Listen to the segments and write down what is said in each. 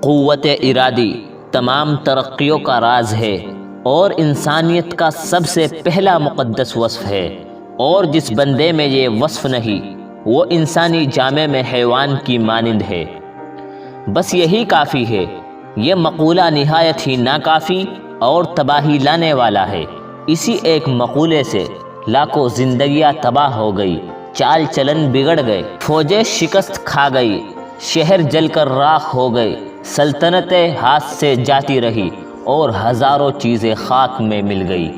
قوت ارادی تمام ترقیوں کا راز ہے اور انسانیت کا سب سے پہلا مقدس وصف ہے، اور جس بندے میں یہ وصف نہیں وہ انسانی جامع میں حیوان کی مانند ہے۔ بس یہی کافی ہے۔ یہ مقولہ نہایت ہی ناکافی اور تباہی لانے والا ہے۔ اسی ایک مقولے سے لاکھوں زندگیاں تباہ ہو گئی، چال چلن بگڑ گئے، فوجیں شکست کھا گئی، شہر جل کر راکھ ہو گئے، سلطنتیں ہاتھ سے جاتی رہی اور ہزاروں چیزیں خاک میں مل گئی۔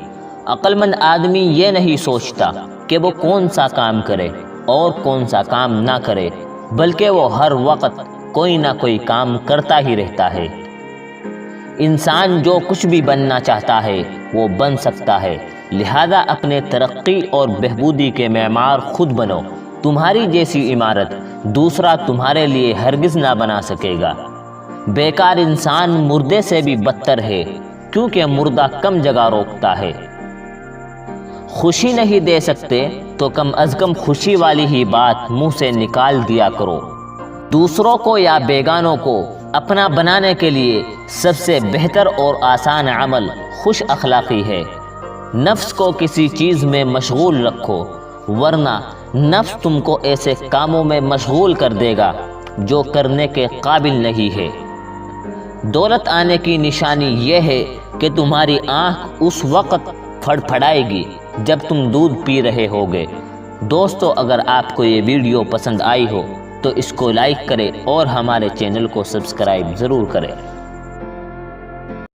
عقل مند آدمی یہ نہیں سوچتا کہ وہ کون سا کام کرے اور کون سا کام نہ کرے، بلکہ وہ ہر وقت کوئی نہ کوئی کام کرتا ہی رہتا ہے۔ انسان جو کچھ بھی بننا چاہتا ہے وہ بن سکتا ہے، لہذا اپنے ترقی اور بہبودی کے معمار خود بنو۔ تمہاری جیسی عمارت دوسرا تمہارے لیے ہرگز نہ بنا سکے گا۔ بیکار انسان مردے سے بھی بدتر ہے، کیونکہ مردہ کم جگہ روکتا ہے۔ خوشی نہیں دے سکتے تو کم از کم خوشی والی ہی بات منہ سے نکال دیا کرو۔ دوسروں کو یا بیگانوں کو اپنا بنانے کے لیے سب سے بہتر اور آسان عمل خوش اخلاقی ہے۔ نفس کو کسی چیز میں مشغول رکھو، ورنہ نفس تم کو ایسے کاموں میں مشغول کر دے گا جو کرنے کے قابل نہیں ہے۔ دولت آنے کی نشانی یہ ہے کہ تمہاری آنکھ اس وقت پھڑپھڑائے گی جب تم دودھ پی رہے ہوگے۔ دوستو، اگر آپ کو یہ ویڈیو پسند آئی ہو تو اس کو لائک کریں اور ہمارے چینل کو سبسکرائب ضرور کریں۔